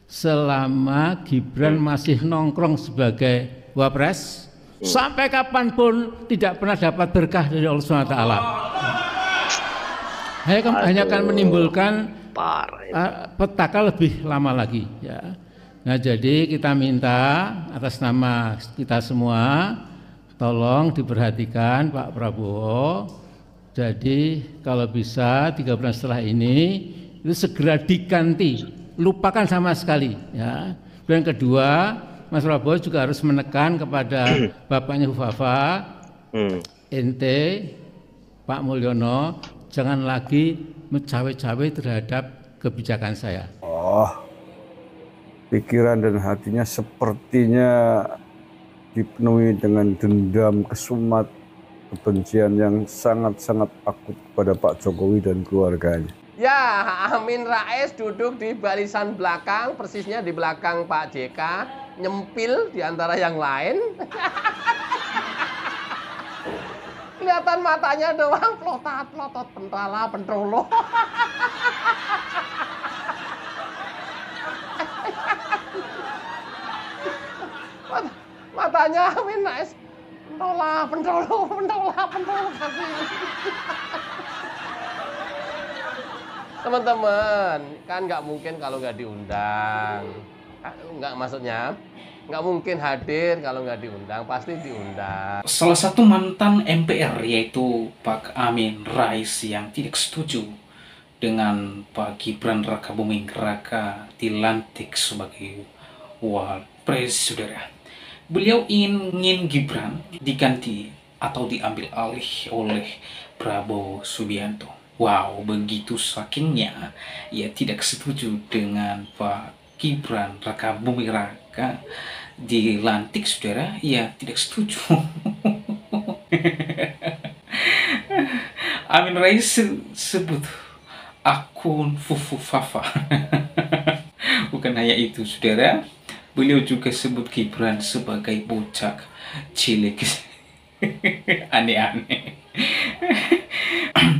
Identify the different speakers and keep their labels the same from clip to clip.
Speaker 1: selama Gibran masih nongkrong sebagai wapres, sampai kapanpun tidak pernah dapat berkah dari Allah Subhanahu wa Ta'ala. Hanya akan menimbulkan petaka lebih lama lagi. Ya. Nah, jadi kita minta atas nama kita semua, tolong diperhatikan Pak Prabowo. Jadi kalau bisa 3 bulan setelah ini itu segera diganti, lupakan sama sekali. Ya. Dan kedua, Mas Prabowo juga harus menekan kepada bapaknya Hufafa, ente, Pak Mulyono, jangan lagi mencawe-cawe terhadap kebijakan saya.
Speaker 2: Oh. Pikiran dan hatinya sepertinya dipenuhi dengan dendam, kesumat, kebencian yang sangat-sangat akut kepada Pak Jokowi dan keluarganya.
Speaker 3: Ya, Amin Rais duduk di barisan belakang, persisnya di belakang Pak JK, nyempil di antara yang lain. Kelihatan matanya doang, plotot, pentala, pentrolo. Matanya Amin Rais, pentola. Teman-teman, kan nggak mungkin kalau nggak diundang. Nggak mungkin hadir kalau nggak diundang, pasti diundang.
Speaker 4: Salah satu mantan MPR yaitu Pak Amin Rais yang tidak setuju dengan Pak Gibran Rakabuming Raka dilantik sebagai Wapres, saudara. Beliau ingin Gibran diganti atau diambil alih oleh Prabowo Subianto. Wow, begitu sakingnya ia tidak setuju dengan Pak Gibran Rakabuming Raka dilantik, saudara. Ia tidak setuju. Amin Rais sebut akun Fufufafa. Bukan hanya itu, saudara. Beliau juga sebut Gibran sebagai bocah cilik. Aneh-aneh.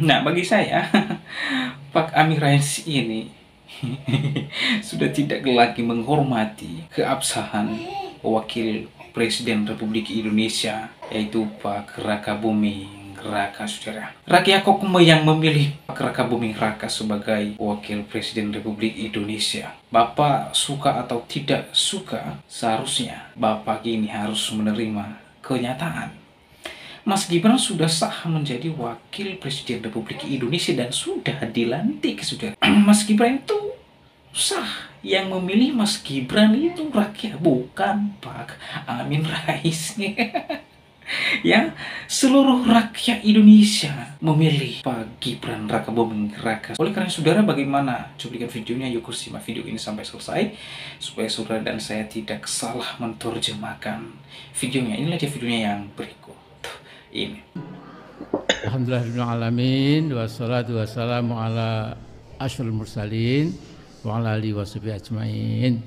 Speaker 4: Nah, bagi saya, Pak Amin Rais ini sudah tidak lagi menghormati keabsahan Wakil Presiden Republik Indonesia, yaitu Pak Rakabuming Raka, saudara. Rakyat Kokume yang memilih Pak Rakabuming Raka sebagai Wakil Presiden Republik Indonesia. Bapak suka atau tidak suka, seharusnya Bapak ini harus menerima kenyataan. Mas Gibran sudah sah menjadi Wakil Presiden Republik Indonesia dan sudah dilantik, saudara. Mas Gibran itu sah. Yang memilih Mas Gibran itu rakyat, bukan Pak Amin Rais. Ya, seluruh rakyat Indonesia memilih Pak Gibran Rakabuming Raka. Oleh karena saudara, bagaimana cuplikan videonya? Yuk simak video ini sampai selesai supaya saudara dan saya tidak salah menerjemahkan videonya. Inilah dia videonya yang berikut ini.
Speaker 1: Alhamdulillahirrahmanirrahim, wassalatu wassalamu ala asyrofil mursalin wa ala alihi washabihi ajmain.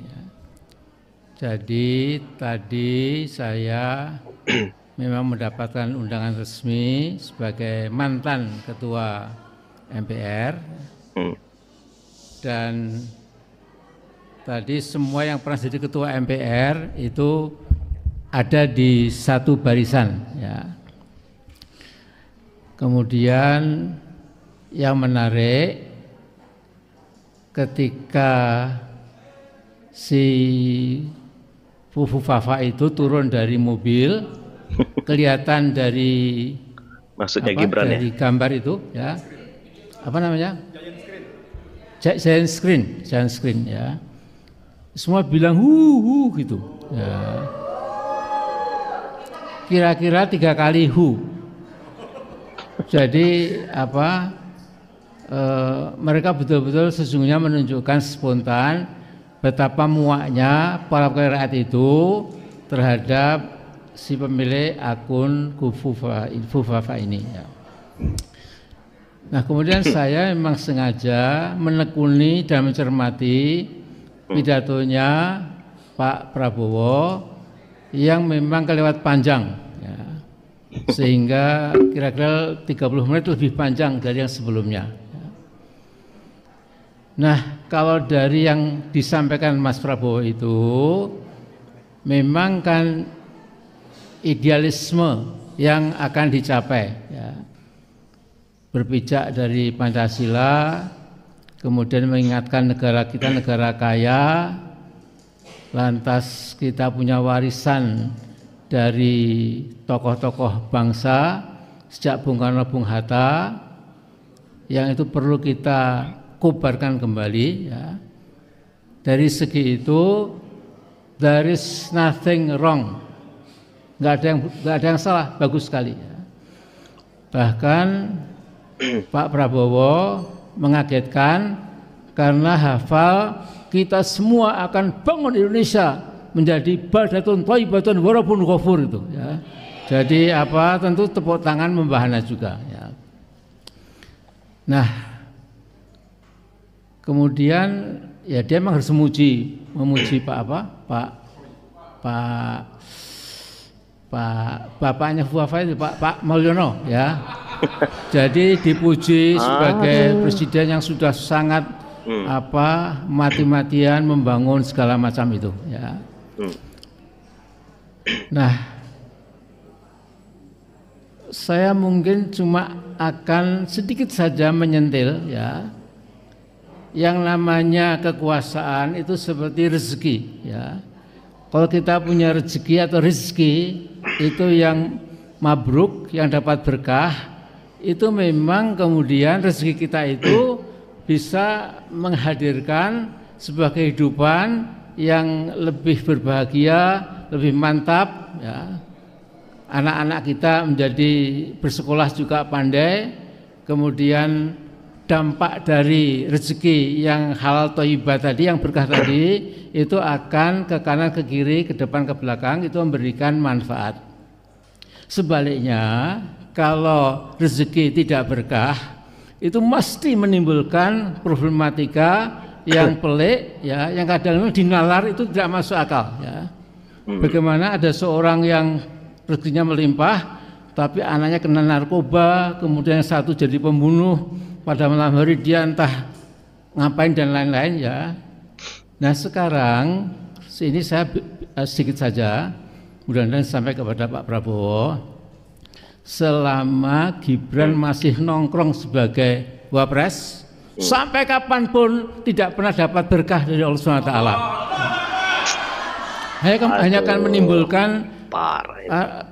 Speaker 1: Jadi tadi saya memang mendapatkan undangan resmi sebagai mantan ketua MPR, dan tadi semua yang pernah jadi ketua MPR itu ada di satu barisan, ya. Kemudian yang menarik, ketika si Fufufafa itu turun dari mobil, kelihatan dari
Speaker 5: maksudnya Gibran
Speaker 1: dari gambar itu, ya, apa namanya, giant screen, ya, semua bilang gitu, ya. Kira-kira 3 kali Jadi mereka betul-betul sesungguhnya menunjukkan spontan betapa muaknya para rakyat itu terhadap si pemilik akun Fufufafa ini, ya. Nah, kemudian saya memang sengaja menekuni dan mencermati pidatonya Pak Prabowo yang memang kelewat panjang, ya. Sehingga kira-kira 30 menit lebih panjang dari yang sebelumnya. Nah, kalau dari yang disampaikan Mas Prabowo itu memang kan idealisme yang akan dicapai, ya. Berpijak dari Pancasila, kemudian mengingatkan negara kita negara kaya, lantas kita punya warisan dari tokoh-tokoh bangsa sejak Bung Karno, Bung Hatta, yang itu perlu kita kobarkan kembali, ya. Dari segi itu there is nothing wrong, nggak ada yang salah, bagus sekali, ya. Bahkan Pak Prabowo mengagetkan karena hafal kita semua akan bangun Indonesia menjadi baldatun thayyibatun wa rabbun ghafur itu, ya. Jadi apa, tentu tepuk tangan membahana juga, ya. Nah, kemudian ya dia memang harus memuji bapaknya Fuafa itu Pak Mulyono, ya. Jadi dipuji sebagai presiden yang sudah sangat mati-matian membangun segala macam itu, ya. Nah, saya mungkin cuma akan sedikit saja menyentil, ya. Yang namanya kekuasaan itu seperti rezeki, ya. Kalau kita punya rezeki atau rezeki itu yang mabruk, yang dapat berkah, itu memang kemudian rezeki kita itu bisa menghadirkan sebuah kehidupan yang lebih berbahagia, lebih mantap, ya. Anak-anak kita menjadi bersekolah juga pandai, kemudian dampak dari rezeki yang halal thayyibah tadi, yang berkah tadi, itu akan ke kanan, ke kiri, ke depan, ke belakang, itu memberikan manfaat. Sebaliknya, kalau rezeki tidak berkah, itu mesti menimbulkan problematika yang pelik, ya, yang kadang-kadang dinalar itu tidak masuk akal, ya. Bagaimana ada seorang yang rezekinya melimpah, tapi anaknya kena narkoba, kemudian yang satu jadi pembunuh, pada malam hari dia entah ngapain dan lain-lain, ya. Nah sekarang ini saya sedikit saja, mudah-mudahan sampai kepada Pak Prabowo, selama Gibran masih nongkrong sebagai wapres, sampai kapanpun tidak pernah dapat berkah dari Allah SWT. Hanya akan menimbulkan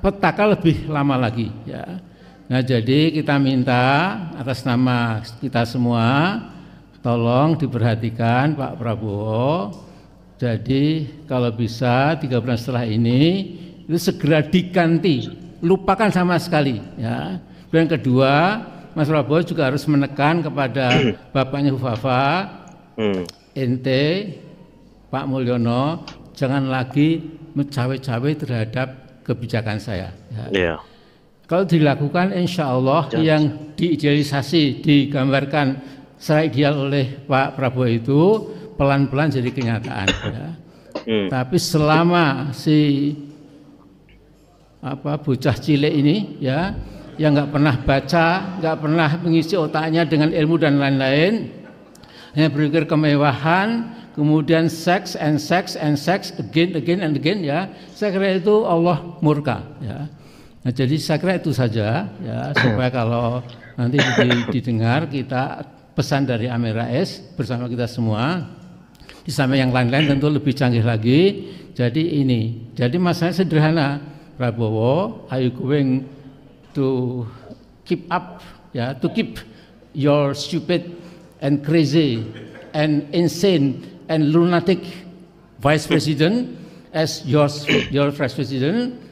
Speaker 1: petaka lebih lama lagi, ya. Nah jadi kita minta atas nama kita semua, tolong diperhatikan Pak Prabowo. Jadi kalau bisa 3 bulan setelah ini itu segera diganti, lupakan sama sekali, ya. Dan kedua, Mas Prabowo juga harus menekan kepada bapaknya Fuafa, ente Pak Mulyono, jangan lagi mencawe-cawe terhadap kebijakan saya, ya. Yeah. Kalau dilakukan, insya Allah yang diidealisasi, digambarkan secara ideal oleh Pak Prabowo itu pelan-pelan jadi kenyataan, ya. Tapi selama si bocah cilik ini, ya, yang nggak pernah baca, nggak pernah mengisi otaknya dengan ilmu dan lain-lain, hanya berpikir kemewahan, kemudian seks again and again, ya, saya kira itu Allah murka, ya. Nah, jadi saya kira itu saja, ya, supaya kalau nanti didengar kita pesan dari Amin Rais bersama kita semua, di samping yang lain-lain tentu lebih canggih lagi. Jadi masalahnya sederhana, Prabowo, are you going to keep up, ya, to keep your stupid and crazy and insane and lunatic vice president as your vice president?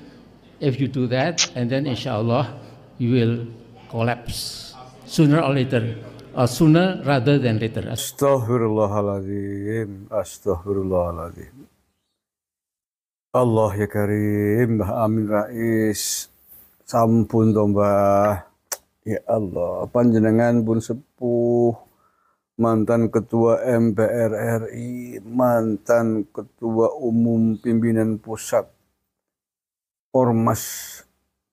Speaker 1: If you do that, and then insyaAllah you will collapse sooner or later, or sooner rather than later.
Speaker 2: Astaghfirullahaladzim, astaghfirullahaladzim. Allah ya Karim, Amin Rais, sampun dong Mbah. Ya Allah, panjenengan pun sepuh, mantan Ketua MPR RI, mantan Ketua Umum Pimpinan Pusat Ormas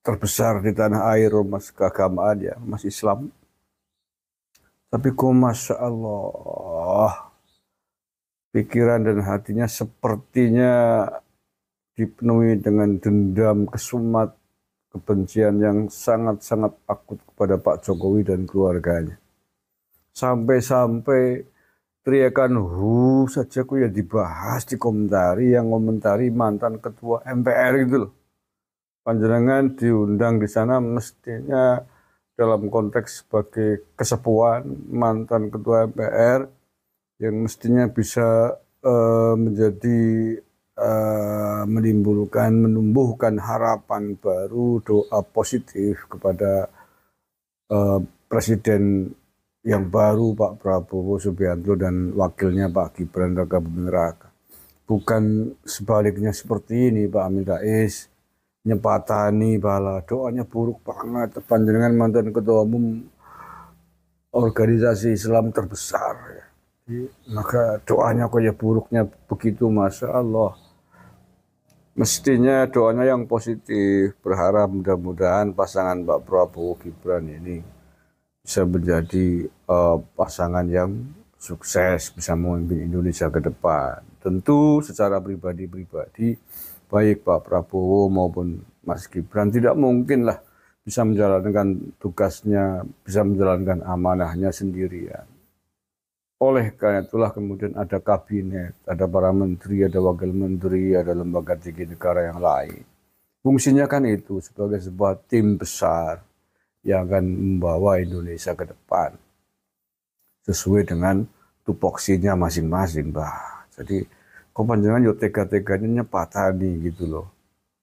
Speaker 2: terbesar di tanah air, ormas keagamaan, ya, ormas Islam. Tapi kok Masya Allah, pikiran dan hatinya sepertinya dipenuhi dengan dendam, kesumat, kebencian yang sangat-sangat akut kepada Pak Jokowi dan keluarganya. Sampai-sampai teriakan hu saja kok ya dibahas, dikomentari, yang komentari mantan ketua MPR gitu loh. Panjenengan diundang di sana mestinya dalam konteks sebagai kesepuan mantan ketua MPR yang mestinya bisa menjadi menumbuhkan harapan baru, doa positif kepada Presiden yang baru Pak Prabowo Subianto dan wakilnya Pak Gibran Raka Buming Raka. Bukan sebaliknya seperti ini Pak Amin Rais, nyepatani bala doanya buruk banget, panjenengan mantan ketua umum organisasi Islam terbesar ya. Maka doanya kok ya buruknya begitu, Masya Allah. Mestinya doanya yang positif, berharap mudah-mudahan pasangan Pak Prabowo Gibran ini bisa menjadi pasangan yang sukses, bisa memimpin Indonesia ke depan. Tentu secara pribadi-pribadi, baik Pak Prabowo maupun Mas Gibran tidak mungkinlah bisa menjalankan tugasnya, bisa menjalankan amanahnya sendirian. Oleh karena itulah kemudian ada kabinet, ada para menteri, ada wakil menteri, ada lembaga tinggi negara yang lain. Fungsinya kan itu sebagai sebuah tim besar yang akan membawa Indonesia ke depan sesuai dengan tupoksinya masing-masing, Mbah. Jadi kok panjangan yo tega-teganya nyepatani gitu loh.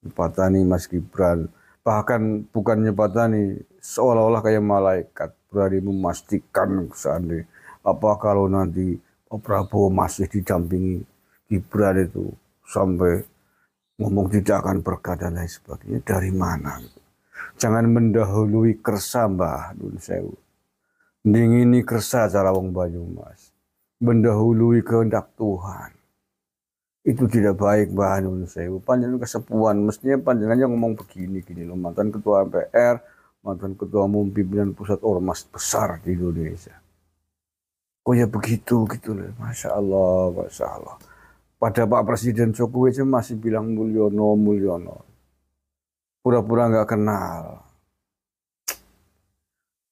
Speaker 2: Nyepatani Mas Gibran, bahkan bukan nyepatani, seolah-olah kayak malaikat berani memastikan seandainya apa kalau nanti Pak Prabowo masih didampingi Gibran itu sampai ngomong tidak akan berkah dan lain sebagainya, dari mana gitu. Jangan mendahului kersa, Mbah Nun Sewu. Dingini kersa cara wong Banyumas. Mendahului kehendak Tuhan. Itu tidak baik, Mbah Nun Sewu. Panjenengan kesepuan, mestinya panjenengan yang ngomong begini gini loh, mantan ketua MPR, mantan ketua umum pimpinan pusat ormas besar di Indonesia. Kok ya begitu gitu loh, Masya Allah, Masya Allah. Pada Pak Presiden Jokowi aja masih bilang Mulyono, Mulyono. Pura-pura nggak kenal.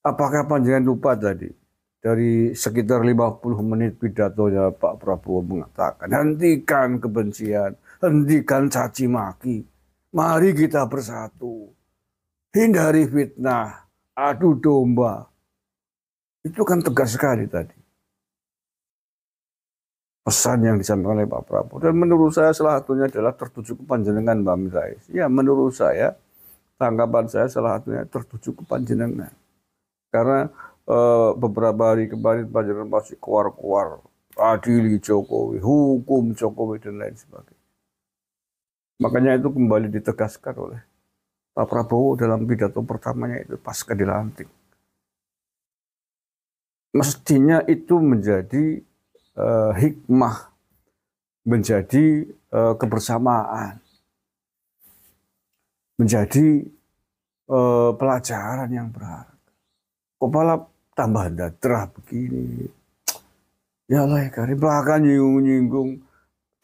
Speaker 2: Apakah panjenengan lupa tadi? Dari sekitar 50 menit pidatonya Pak Prabowo mengatakan, hentikan kebencian, hentikan caci maki. Mari kita bersatu. Hindari fitnah, adu domba. Itu kan tegas sekali tadi. Pesan yang disampaikan oleh Pak Prabowo. Dan menurut saya salah satunya adalah tertuju ke panjenengan Mbak Amin Rais. Ya menurut saya, tanggapan saya salah satunya tertuju ke panjenengan. Karena beberapa hari kemarin panjenengan masih keluar-keluar adili Jokowi, hukum Jokowi dan lain sebagainya. Makanya itu kembali ditegaskan oleh Pak Prabowo dalam pidato pertamanya itu pasca dilantik. Mestinya itu menjadi hikmah, menjadi kebersamaan, menjadi pelajaran yang berharga. Kok malah tambah dadrah begini? Ya Allah ya Karim, bahkan nyinggung-nyinggung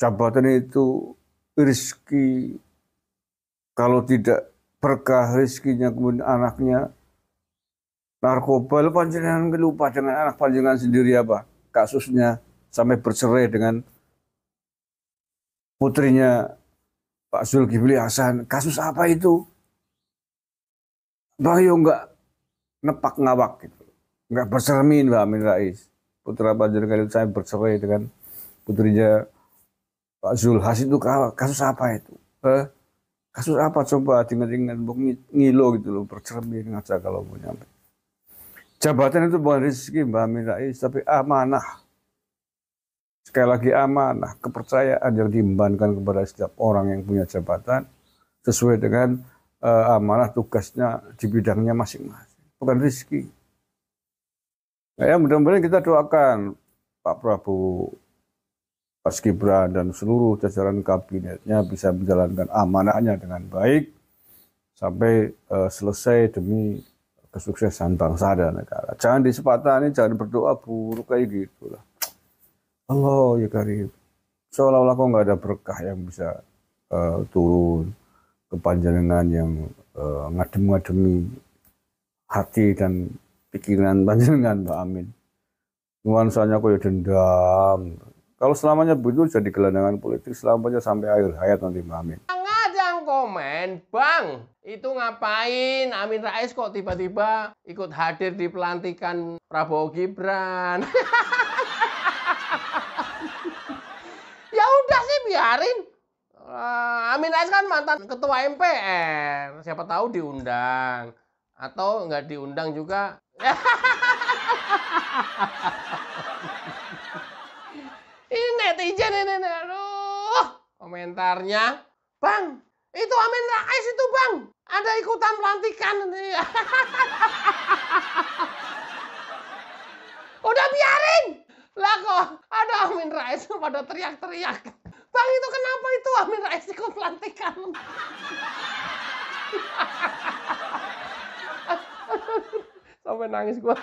Speaker 2: jabatan itu rezeki, kalau tidak berkah rezekinya kemudian anaknya narkoba. Lu panjenengan lupa dengan anak panjenengan sendiri apa kasusnya sampai bercerai dengan putrinya Pak Zulkifli Hasan. Kasus apa itu? Bang yo enggak nepak ngawak gitu, enggak bercermin Mbak Amin Rais. Putra panjenengan itu saya bercerai dengan putrinya Pak Zulhas, itu kasus apa itu? Kasus apa coba ingat-ingat, ngilo gitu loh, bercermin aja kalau mau nyampe. Jabatan itu bukan rezeki Mbak Amin Rais, tapi amanah. Sekali lagi amanah, kepercayaan yang diembankan kepada setiap orang yang punya jabatan sesuai dengan amanah tugasnya di bidangnya masing-masing, bukan rezeki. Nah, ya mudah-mudahan kita doakan Pak Prabowo, Mas Gibran dan seluruh jajaran kabinetnya bisa menjalankan amanahnya dengan baik sampai selesai demi kesuksesan bangsa dan negara. Jangan disepatani, jangan berdoa buruk kayak gitu lah. Allah ya Karim. seolah-olah kok nggak ada berkah yang bisa turun ke panjenengan yang ngadem-ngademi hati dan pikiran panjenengan, Pak. Amin. Nuansanya kok ya dendam. Kalau selamanya begitu jadi gelandangan politik selamanya sampai akhir hayat nanti, Pak. Amin.
Speaker 3: Sangat yang komen, Bang, itu ngapain Amin Rais kok tiba-tiba ikut hadir di pelantikan Prabowo Gibran? Ya udah sih biarin. Amin Rais kan mantan ketua MPR, siapa tahu diundang atau nggak diundang juga. Ini netizen ini, aduh, komentarnya, Bang, itu Amin Rais itu Bang, ada ikutan pelantikan. Udah biarin, lah kok ada Amin Rais pada teriak-teriak. Bang, itu kenapa itu Amin Rais ikut pelantikan? Sampai nangis gua.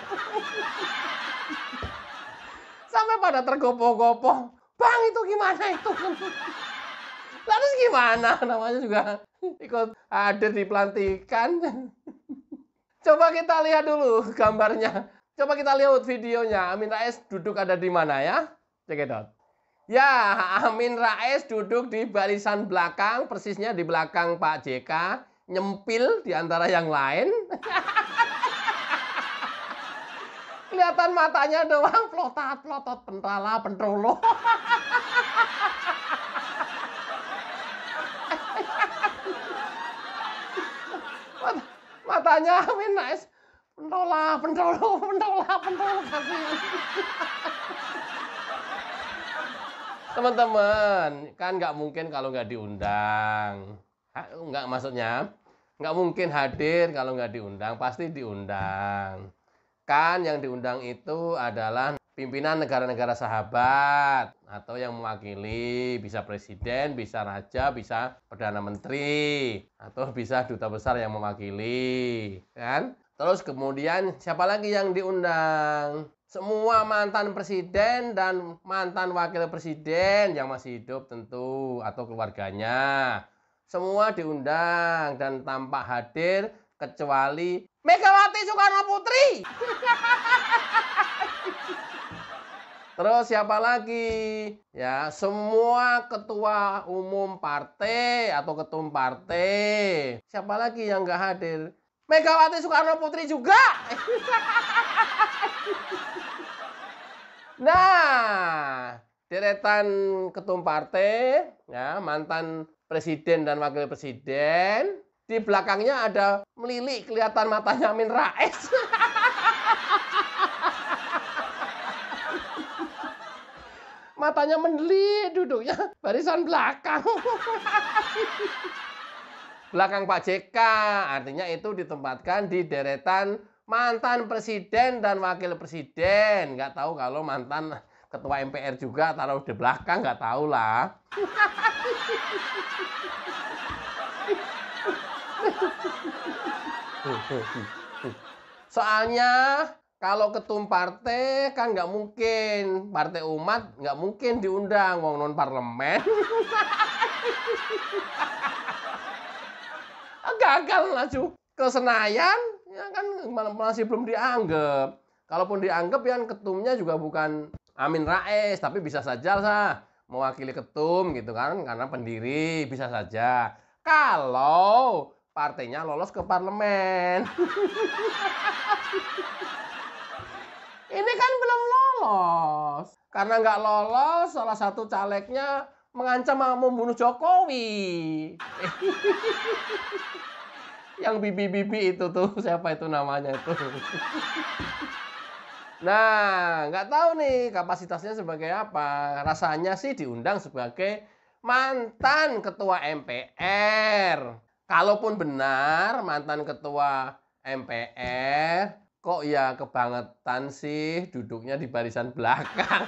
Speaker 3: Sampai pada tergopoh-gopoh. Bang, itu gimana itu? Lalu gimana? Namanya juga ikut hadir di pelantikan. Coba kita lihat dulu gambarnya. Coba kita lihat videonya. Amin Rais duduk ada di mana ya? Cekidot. Ya, Amin Rais duduk di barisan belakang, persisnya di belakang Pak JK, nyempil di antara yang lain. Kelihatan matanya doang, plotot, pentrala, pentrolo. Matanya Amin Rais, pentrolo, kasihan. Teman-teman, kan nggak mungkin kalau nggak diundang. Nggak, maksudnya, nggak mungkin hadir kalau nggak diundang, pasti diundang. Kan yang diundang itu adalah pimpinan negara-negara sahabat atau yang mewakili, bisa presiden, bisa raja, bisa perdana menteri, atau bisa duta besar yang mewakili, kan? Terus kemudian siapa lagi yang diundang? Semua mantan presiden dan mantan wakil presiden yang masih hidup tentu atau keluarganya. Semua diundang dan tampak hadir kecuali Megawati Soekarno Putri. Terus siapa lagi? Ya, semua ketua umum partai atau ketum partai. Siapa lagi yang nggak hadir? Megawati Soekarno Putri juga. Nah, deretan ketum partai, ya, mantan presiden dan wakil presiden. Di belakangnya ada melilik, kelihatan matanya Amin Rais. Matanya mendelik, duduknya barisan belakang. Belakang Pak JK, artinya itu ditempatkan di deretan mantan presiden dan wakil presiden. Nggak tahu kalau mantan ketua MPR juga taruh di belakang, nggak tahu lah. Soalnya kalau ketum partai kan nggak mungkin, partai umat nggak mungkin diundang, wong non parlemen. Gagal maju ke Senayan, ya kan masih belum dianggap. Kalaupun dianggap ya ketumnya juga bukan Amin Rais, tapi bisa saja lah mewakili ketum gitu kan, karena pendiri bisa saja. Kalau partainya lolos ke parlemen. Ini kan belum lolos. Karena nggak lolos, salah satu calegnya mengancam mau membunuh Jokowi. Yang bibi-bibi itu tuh, siapa itu namanya itu. Nah, nggak tahu nih kapasitasnya sebagai apa. Rasanya sih diundang sebagai mantan ketua MPR. Kalaupun benar mantan ketua MPR, kok ya kebangetan sih duduknya di barisan belakang.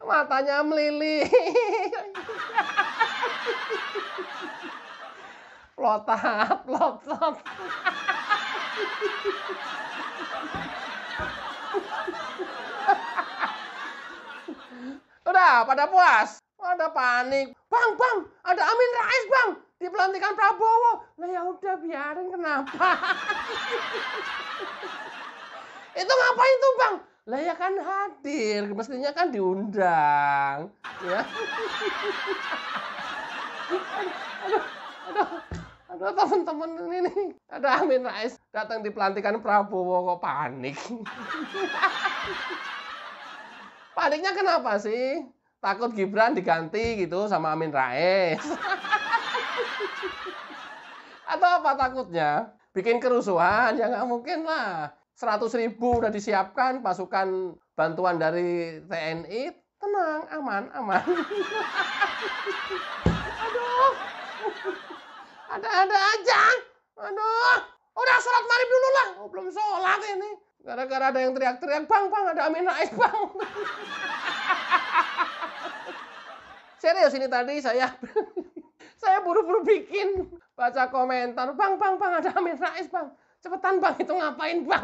Speaker 3: Matanya melilit. Plotot. Udah, pada puas? Pada panik. Bang, ada Amin Rais, Bang. Di pelantikan Prabowo. Lah ya udah biarin, kenapa? Itu ngapain tuh, Bang? Lah ya kan hadir, mestinya kan diundang. Ya. Aduh, teman-teman ini ada Amin Rais datang di pelantikan Prabowo kok panik. Paniknya kenapa sih? Takut Gibran diganti gitu sama Amin Rais. Atau apa takutnya? Bikin kerusuhan? Ya nggak mungkin lah. 100.000 udah disiapkan pasukan bantuan dari TNI. Tenang, aman. Aduh. Ada aja. Aduh. Udah sholat maghrib dulu lah. Oh, belum sholat ini. Gara-gara ada yang teriak-teriak, Bang, ada Amin Rais, Bang. Serius ini tadi saya buru-buru bikin, baca komentar, Bang, ada Amin Rais, Bang. Cepetan, Bang, itu ngapain, Bang?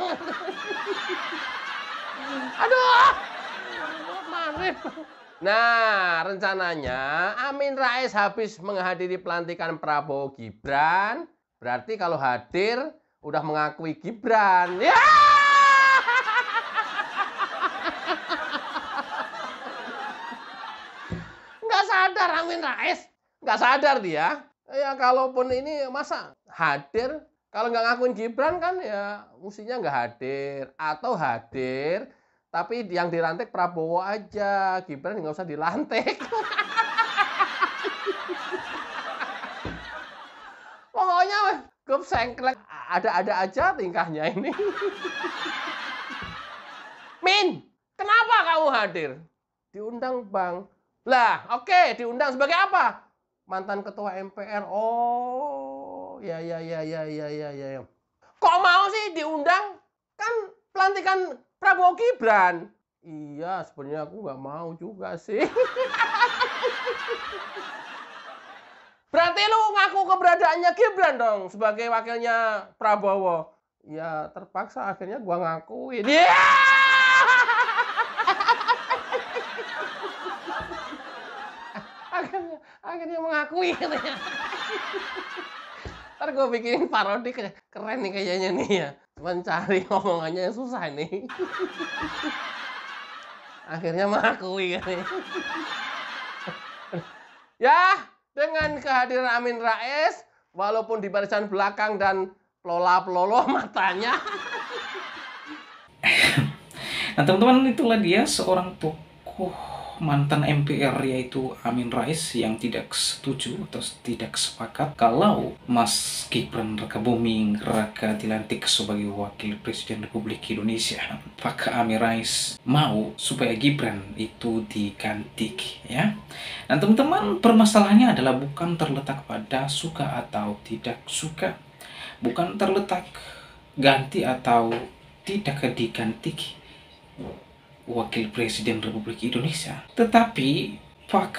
Speaker 3: Aduh, marif. Nah, rencananya Amin Rais habis menghadiri pelantikan Prabowo Gibran, berarti kalau hadir udah mengakui Gibran. Ya! Nggak sadar Amin Rais, nggak sadar dia. Ya kalaupun ini masa hadir, kalau nggak ngakuin Gibran kan ya mestinya nggak hadir. Atau hadir, tapi yang dilantik Prabowo aja, Gibran nggak usah dilantik. Pokoknya grup sengklek, ada aja tingkahnya ini. Min, kenapa kamu hadir? Diundang, Bang. Lah, oke, diundang sebagai apa? Mantan ketua MPR. Oh, ya. Kok mau sih diundang? Kan pelantikan Prabowo Gibran. Iya, sebenarnya aku nggak mau juga sih. Berarti lu ngaku keberadaannya Gibran dong sebagai wakilnya Prabowo. Ya, terpaksa akhirnya gua ngakuin. Yeah! akhirnya mengakui katanya. Ntar gue bikin parodi keren nih kayaknya nih ya. Cuman cari omongannya yang susah nih. Akhirnya mengakui katanya. Ya, dengan kehadiran Amin Rais, walaupun di barisan belakang dan pelola-pelolo matanya.
Speaker 4: Nah teman-teman, itulah dia seorang tokoh mantan MPR yaitu Amin Rais yang tidak setuju atau tidak sepakat kalau Mas Gibran Rakabuming Raka dilantik sebagai Wakil Presiden Republik Indonesia. Maka Amin Rais mau supaya Gibran itu diganti ya. Nah teman-teman, permasalahannya adalah bukan terletak pada suka atau tidak suka, bukan terletak ganti atau tidak diganti Wakil Presiden Republik Indonesia, tetapi Pak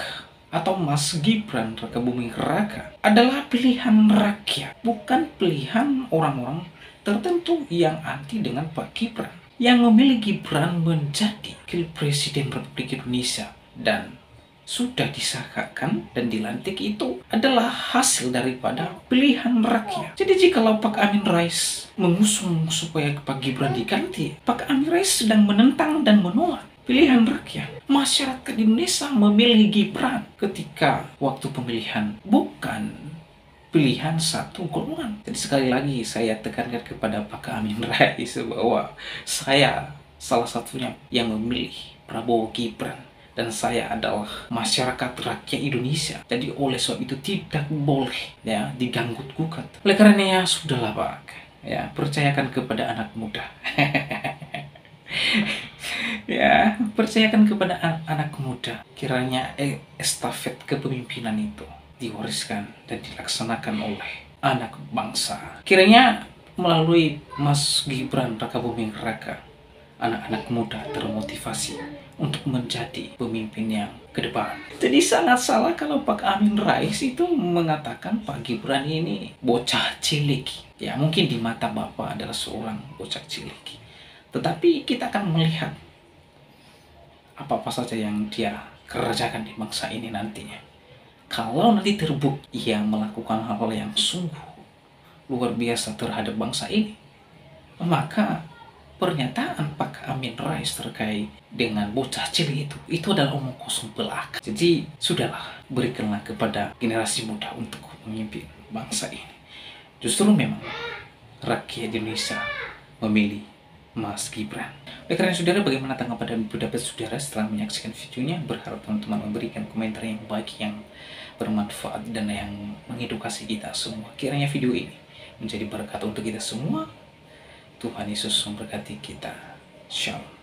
Speaker 4: atau Mas Gibran Rakabuming Raka adalah pilihan rakyat, bukan pilihan orang-orang tertentu yang anti dengan Pak Gibran. Yang memilih Gibran menjadi Wakil Presiden Republik Indonesia dan sudah disahkan dan dilantik itu adalah hasil daripada pilihan rakyat. Jadi jikalau Pak Amin Rais mengusung supaya Pak Gibran diganti, Pak Amin Rais sedang menentang dan menolak pilihan rakyat. Masyarakat Indonesia memilih Gibran ketika waktu pemilihan, bukan pilihan satu golongan. Jadi sekali lagi saya tekankan kepada Pak Amin Rais bahwa saya salah satunya yang memilih Prabowo Gibran. Dan saya adalah masyarakat rakyat Indonesia. Jadi oleh sebab itu tidak boleh ya diganggu-gugat. Oleh karenanya sudahlah Pak, ya percayakan kepada anak muda. Ya, percayakan kepada anak muda. Kiranya estafet kepemimpinan itu diwariskan dan dilaksanakan oleh anak bangsa. Kiranya melalui Mas Gibran Rakabuming Raka, anak-anak muda termotivasi untuk menjadi pemimpin yang ke depan. Jadi sangat salah kalau Pak Amin Rais itu mengatakan Pak Gibran ini bocah cilik. Ya mungkin di mata Bapak adalah seorang bocah cilik. Tetapi kita akan melihat apa-apa saja yang dia kerjakan di bangsa ini nantinya. Kalau nanti terbukti ia melakukan hal-hal yang sungguh luar biasa terhadap bangsa ini, maka pernyataan Pak Amin Rais terkait dengan bocah cilik itu adalah omong kosong belaka. Jadi sudahlah, berikanlah kepada generasi muda untuk memimpin bangsa ini. Justru memang rakyat Indonesia memilih Mas Gibran. Oleh karena saudara, bagaimana tanggapan dan pendapat saudara setelah menyaksikan videonya? Berharap teman-teman memberikan komentar yang baik, yang bermanfaat, dan yang mengedukasi kita semua. Kiranya video ini menjadi berkat untuk kita semua. Tuhan Yesus memberkati kita. Shalom.